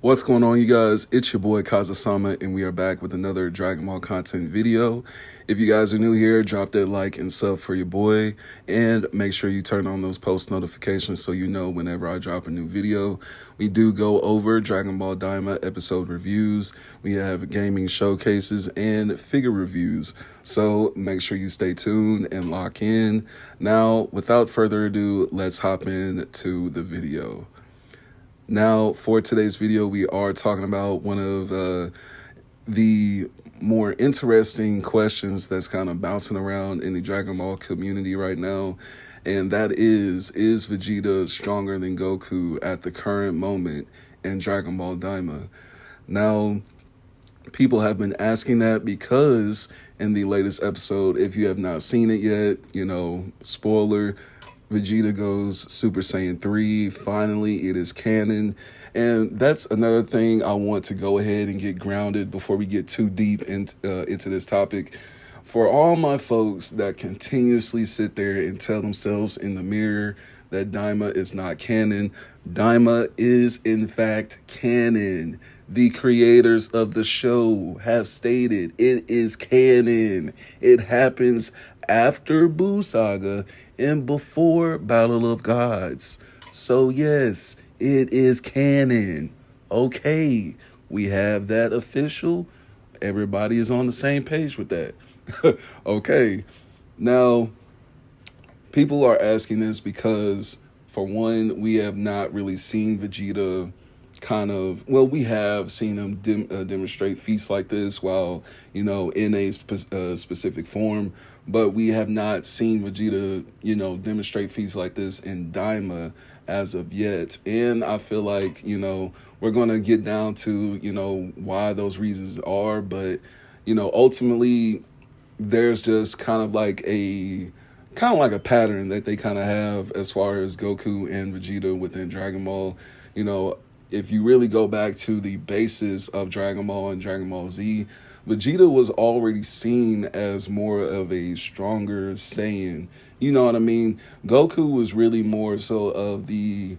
What's going on, you guys? It's your boy Kaiza-Sama, and we are back with another Dragon Ball content video. If you guys are new here, drop that like and sub for your boy, and make sure you turn on those post notifications so you know whenever I drop a new video. We do go over Dragon Ball Daima episode reviews. We have gaming showcases and figure reviews. So make sure you stay tuned and lock in. Now, without further ado, let's hop into the video. Now, for today's video, we are talking about one of the more interesting questions that's kind of bouncing around in the Dragon Ball community right now, and that is Vegeta stronger than Goku at the current moment in Dragon Ball Daima? Now, people have been asking that because in the latest episode, if you have not seen it yet, spoiler, Vegeta goes Super Saiyan 3. Finally, it is canon. And that's another thing I want to go ahead and get grounded before we get too deep into this topic. For all my folks that continuously sit there and tell themselves in the mirror that Daima is not canon, Daima is in fact canon. The creators of the show have stated it is canon. It happens after Buu Saga and before Battle of Gods. So yes, it is canon. Okay, we have that official. Everybody is on the same page with that. Okay, now people are asking this because, for one, we have not really seen Vegeta we have seen him demonstrate feats like this while, in a specific form, but we have not seen Vegeta, demonstrate feats like this in Daima as of yet. And I feel like, we're going to get down to, why those reasons are, but, ultimately there's just kind of like a pattern that they kind of have as far as Goku and Vegeta within Dragon Ball. If you really go back to the basis of Dragon Ball and Dragon Ball Z, Vegeta was already seen as more of a stronger Saiyan. You know what I mean? Goku was really more so of the,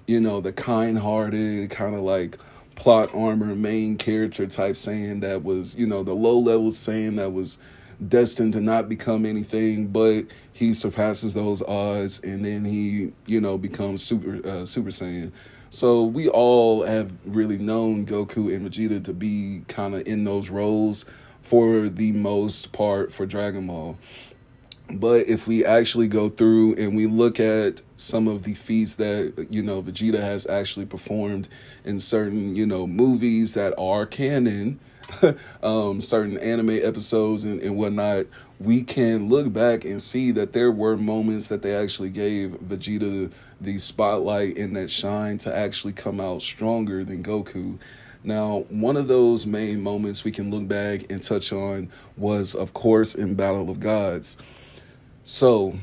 the kind-hearted, kind of like plot armor main character type Saiyan that was, the low-level Saiyan that was destined to not become anything, but he surpasses those odds, and then he, becomes Super Saiyan. So we all have really known Goku and Vegeta to be kind of in those roles for the most part for Dragon Ball. But if we actually go through and we look at some of the feats that, Vegeta has actually performed in certain, movies that are canon, certain anime episodes and whatnot, we can look back and see that there were moments that they actually gave Vegeta the spotlight and that shine to actually come out stronger than Goku. Now, one of those main moments we can look back and touch on was, of course, in Battle of Gods. So,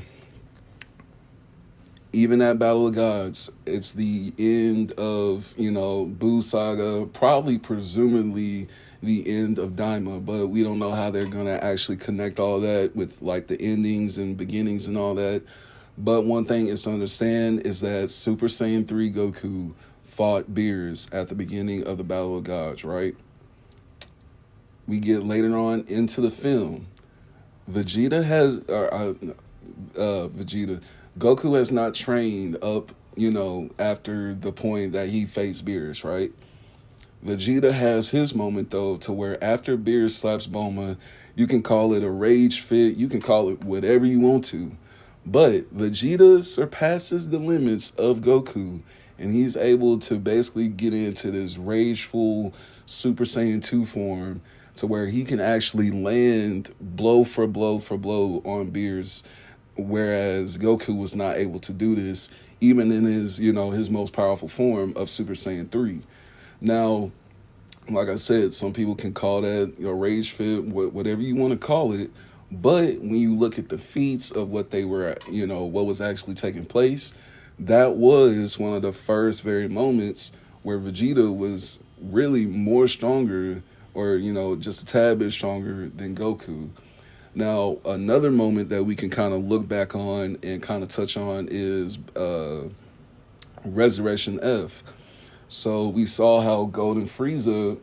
even at Battle of Gods, it's the end of, Buu Saga, probably presumably the end of Daima, but we don't know how they're going to actually connect all that with like the endings and beginnings and all that. But one thing is to understand is that Super Saiyan 3 Goku fought Beerus at the beginning of the Battle of Gods, right? We get later on into the film. Goku has not trained up, after the point that he faced Beerus, right? Vegeta has his moment, though, to where after Beerus slaps Bulma, you can call it a rage fit, you can call it whatever you want to, but Vegeta surpasses the limits of Goku, and he's able to basically get into this rageful Super Saiyan 2 form to where he can actually land blow for blow for blow on Beerus, whereas Goku was not able to do this even in his, his most powerful form of Super Saiyan 3. Now, like I said, some people can call that a rage fit, whatever you want to call it. But when you look at the feats of what they were, what was actually taking place, that was one of the first very moments where Vegeta was really more stronger or, just a tad bit stronger than Goku. Now, another moment that we can kind of look back on and kind of touch on is Resurrection F. So we saw how Golden Frieza,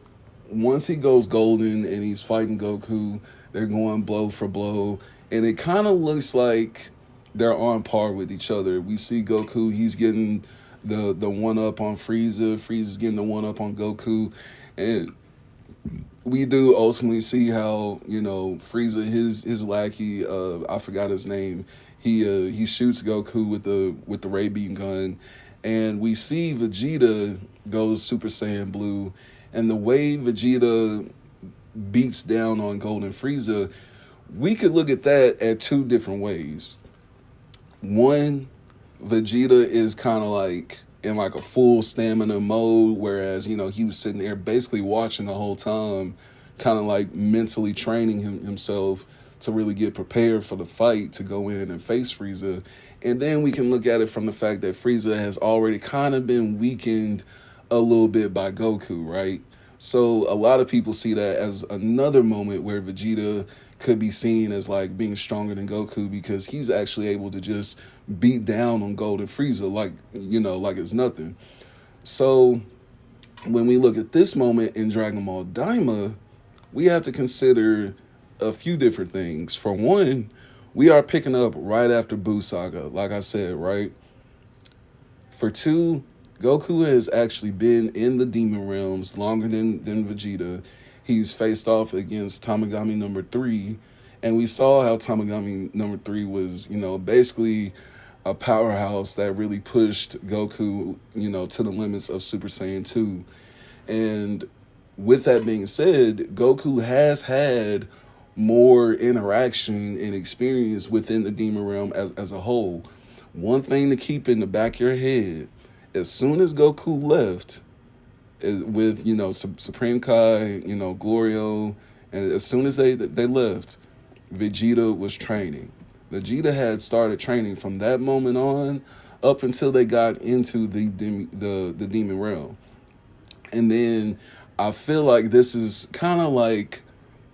once he goes golden and he's fighting Goku, they're going blow for blow, and it kind of looks like they're on par with each other. We see Goku, he's getting the one up on Frieza, Frieza's getting the one up on Goku, and we do ultimately see how, you know, Frieza, his lackey, I forgot his name, he shoots Goku with the ray beam gun, and we see Vegeta goes Super Saiyan Blue, and the way Vegeta beats down on Golden Frieza, we could look at that at two different ways. One, Vegeta is kind of like in like a full stamina mode, whereas, you know, he was sitting there basically watching the whole time, kind of like mentally training himself to really get prepared for the fight to go in and face Frieza. And then we can look at it from the fact that Frieza has already kind of been weakened a little bit by Goku, right? So a lot of people see that as another moment where Vegeta could be seen as like being stronger than Goku, because he's actually able to just beat down on Golden Frieza like, you know, like it's nothing. So when we look at this moment in Dragon Ball Daima, we have to consider a few different things. For one, we are picking up right after Buu Saga, like I said, right? For two, Goku has actually been in the Demon Realms longer than Vegeta. He's faced off against Tamagami number 3, and we saw how Tamagami number 3 was, you know, basically a powerhouse that really pushed Goku, you know, to the limits of Super Saiyan 2. And with that being said, Goku has had more interaction and experience within the Demon Realm as a whole. One thing to keep in the back of your head, as soon as Goku left with, you know, Supreme Kai, you know, Glorio, and as soon as they left, Vegeta was training. Vegeta had started training from that moment on up until they got into the Demon Realm. And then I feel like this is kind of like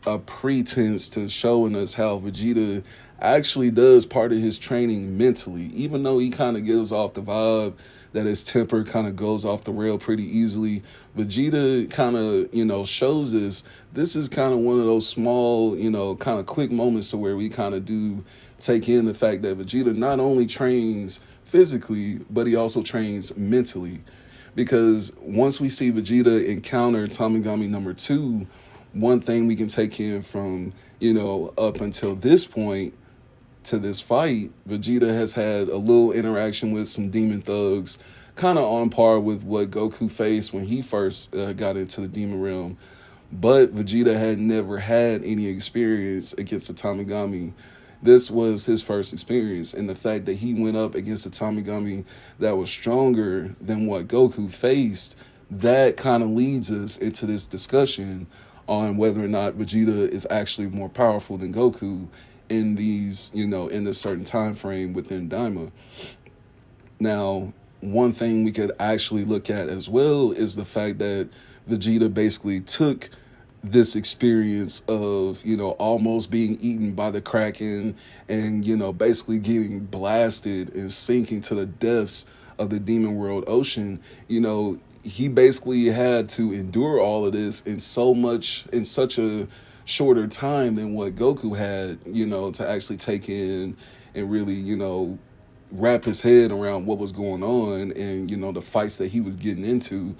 a pretense to showing us how Vegeta actually does part of his training mentally, even though he kind of gives off the vibe that his temper kind of goes off the rail pretty easily. Vegeta kind of, you know, shows us this is kind of one of those small, you know, kind of quick moments to where we kind of do take in the fact that Vegeta not only trains physically, but he also trains mentally. Because once we see Vegeta encounter Tamagami number 2, one thing we can take in from, you know, up until this point to this fight, Vegeta has had a little interaction with some demon thugs, kind of on par with what Goku faced when he first got into the Demon Realm. But Vegeta had never had any experience against a Tamagami. This was his first experience, and the fact that he went up against a Tamagami that was stronger than what Goku faced, that kind of leads us into this discussion on whether or not Vegeta is actually more powerful than Goku in these, you know, in this certain time frame within Daima. Now, one thing we could actually look at as well is the fact that Vegeta basically took this experience of, you know, almost being eaten by the Kraken and, you know, basically getting blasted and sinking to the depths of the Demon World Ocean. You know, he basically had to endure all of this in such a shorter time than what Goku had, you know, to actually take in and really, you know, wrap his head around what was going on and, you know, the fights that he was getting into.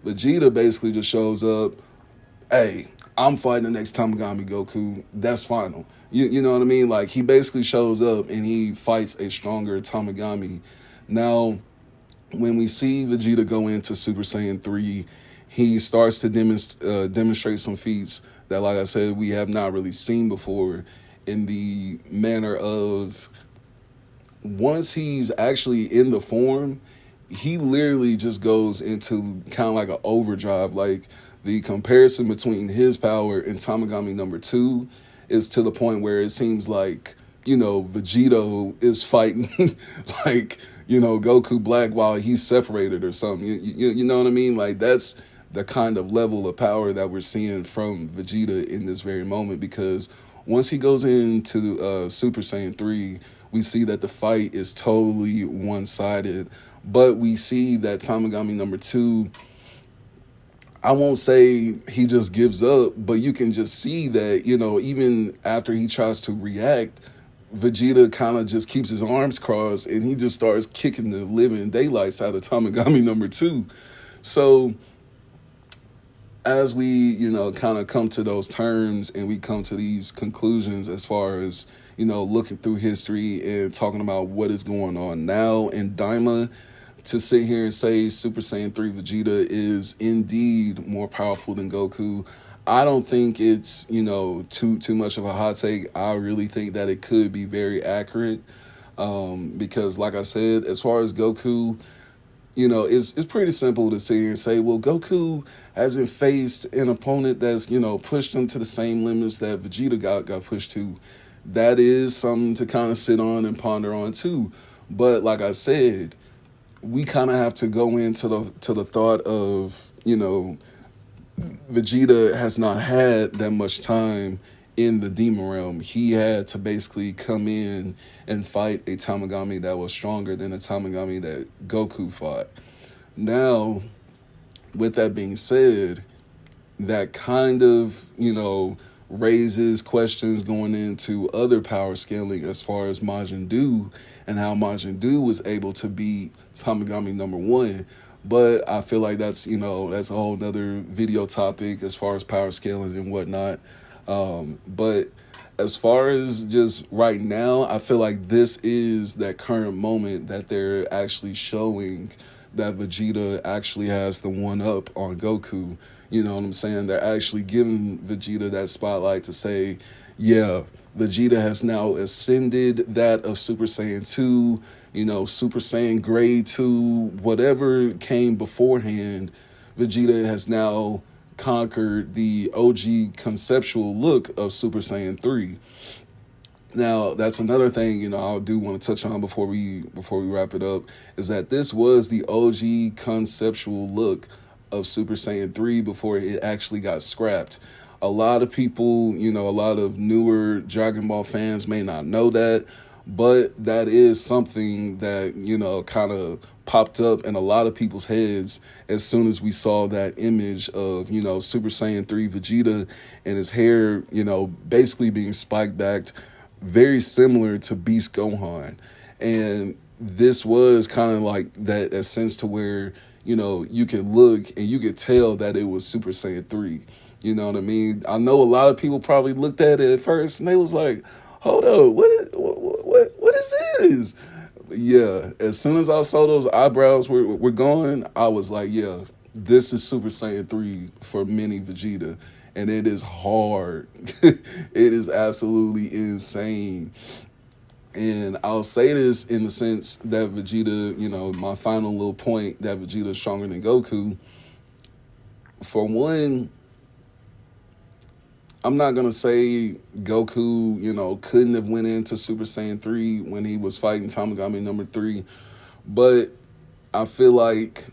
Vegeta basically just shows up, hey, I'm fighting the next Tamagami Goku. That's final. You know what I mean? Like, he basically shows up and he fights a stronger Tamagami. Now, when we see Vegeta go into Super Saiyan 3, he starts to demonstrate some feats that, like I said, we have not really seen before, in the manner of, once he's actually in the form, he literally just goes into kind of like an overdrive. Like, the comparison between his power and Tamagami number 2 is to the point where it seems like, you know, Vegito is fighting like, you know, Goku Black while he's separated or something. You know what I mean? Like, that's the kind of level of power that we're seeing from Vegeta in this very moment, because once he goes into Super Saiyan 3, we see that the fight is totally one-sided, but we see that Tamagami number 2 I won't say he just gives up, but you can just see that, even after he tries to react, Vegeta kind of just keeps his arms crossed and he just starts kicking the living daylights out of Tamagami number 2. So as we, kind of come to those terms and we come to these conclusions as far as, looking through history and talking about what is going on now in Daima, to sit here and say Super Saiyan 3 Vegeta is indeed more powerful than Goku, I don't think it's, too much of a hot take. I really think that it could be very accurate. Because like I said, as far as Goku, it's pretty simple to sit here and say, well, Goku hasn't faced an opponent that's, pushed him to the same limits that Vegeta got pushed to. That is something to kind of sit on and ponder on too. But like I said, we kind of have to go into the thought of, Vegeta has not had that much time in the demon realm. He had to basically come in and fight a Tamagami that was stronger than the Tamagami that Goku fought. Now, with that being said, that kind of, raises questions going into other power scaling as far as Majin Buu and how Majin Buu was able to beat Tamagami number 1. But I feel like that's a whole nother video topic as far as power scaling and whatnot. But as far as just right now, I feel like this is that current moment that they're actually showing that Vegeta actually has the one up on Goku. You know what I'm saying? They're actually giving Vegeta that spotlight to say, yeah, Vegeta has now ascended that of Super Saiyan 2, Super Saiyan Grade 2, whatever came beforehand. Vegeta has now conquered the OG conceptual look of Super Saiyan 3. Now, that's another thing, I do want to touch on before we wrap it up, is that this was the OG conceptual look of Super Saiyan 3 before it actually got scrapped. A lot of people, a lot of newer Dragon Ball fans may not know that, but that is something that, kind of popped up in a lot of people's heads as soon as we saw that image of, Super Saiyan 3 Vegeta and his hair, basically being spiked backed, very similar to Beast Gohan. And this was kind of like that sense to where, you can look and you could tell that it was Super Saiyan 3. You know what I mean? I know a lot of people probably looked at it at first and they was like, hold up, what is this? But yeah, as soon as I saw those eyebrows were going, I was like, yeah, this is Super Saiyan 3 for mini Vegeta. And it is hard. It is absolutely insane. And I'll say this in the sense that Vegeta, my final little point, that Vegeta is stronger than Goku. For one, I'm not going to say Goku, couldn't have went into Super Saiyan 3 when he was fighting Tamagami number 3. But I feel like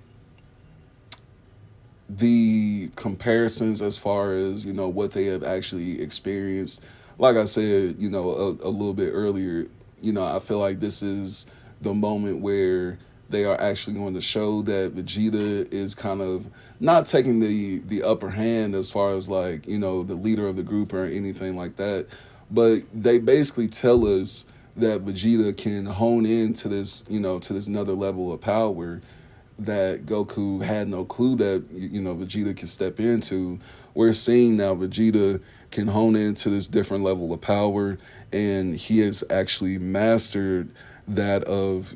the comparisons as far as, what they have actually experienced, like I said, a little bit earlier, I feel like this is the moment where they are actually going to show that Vegeta is kind of not taking the upper hand as far as like, the leader of the group or anything like that. But they basically tell us that Vegeta can hone into this, to this another level of power that Goku had no clue that, Vegeta can step into. We're seeing now Vegeta can hone into this different level of power, and he has actually mastered that of,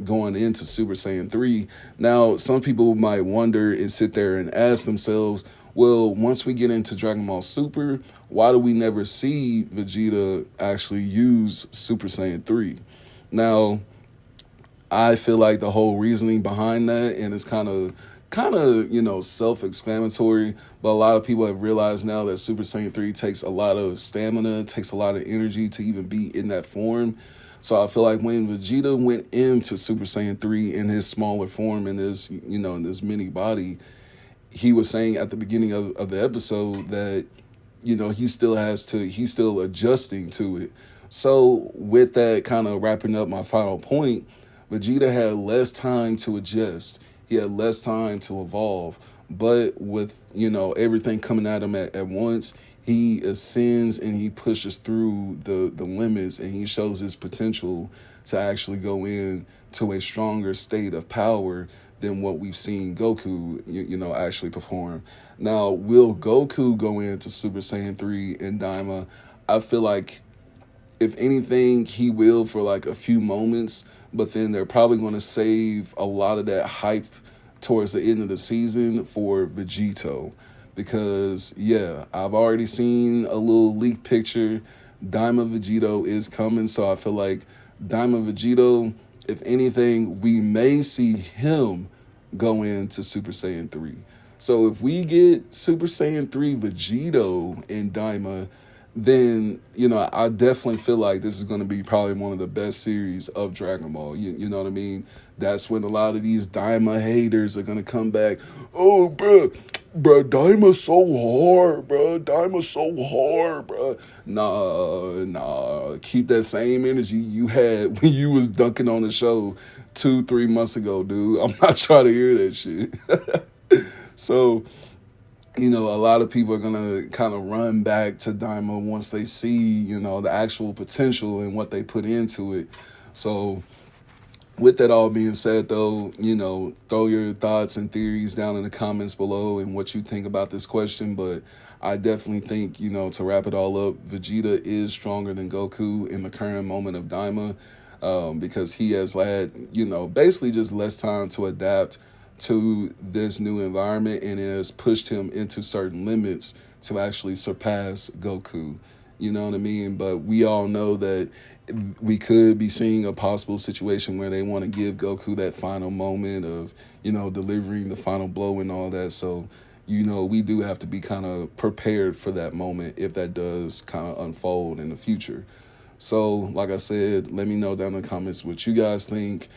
going into Super Saiyan 3. Now, some people might wonder and sit there and ask themselves, well, once we get into Dragon Ball Super, why do we never see Vegeta actually use Super Saiyan 3? Now, I feel like the whole reasoning behind that, and it's kind of self-explanatory, but a lot of people have realized now that Super Saiyan 3 takes a lot of stamina, takes a lot of energy to even be in that form. So I feel like when Vegeta went into Super Saiyan 3 in his smaller form, in his, in this mini body, he was saying at the beginning of the episode that, he's still adjusting to it. So with that kind of wrapping up my final point, Vegeta had less time to adjust. He had less time to evolve. But with, everything coming at him at once, he ascends and he pushes through the limits, and he shows his potential to actually go in to a stronger state of power than what we've seen Goku, actually perform. Now, will Goku go into Super Saiyan 3 and Daima? I feel like, if anything, he will for like a few moments, but then they're probably going to save a lot of that hype towards the end of the season for Vegito. Because, yeah, I've already seen a little leak picture. Daima Vegito is coming, so I feel like Daima Vegito, if anything, we may see him go into Super Saiyan 3. So if we get Super Saiyan 3 Vegito and Daima, then, I definitely feel like this is going to be probably one of the best series of Dragon Ball. You know what I mean? That's when a lot of these Daima haters are going to come back. Oh, bro, Daima's so hard, bro. Daima's so hard, bro. Nah. Keep that same energy you had when you was dunking on the show 2-3 months ago, dude. I'm not trying to hear that shit. So, a lot of people are going to kind of run back to Daima once they see, the actual potential and what they put into it. So, with that all being said, though, throw your thoughts and theories down in the comments below and what you think about this question. But I definitely think, to wrap it all up, Vegeta is stronger than Goku in the current moment of Daima, because he has had, basically just less time to adapt to this new environment, and it has pushed him into certain limits to actually surpass Goku. You know what I mean? But we all know that we could be seeing a possible situation where they want to give Goku that final moment of, delivering the final blow and all that. So, we do have to be kind of prepared for that moment if that does kind of unfold in the future. So, like I said, let me know down in the comments what you guys think.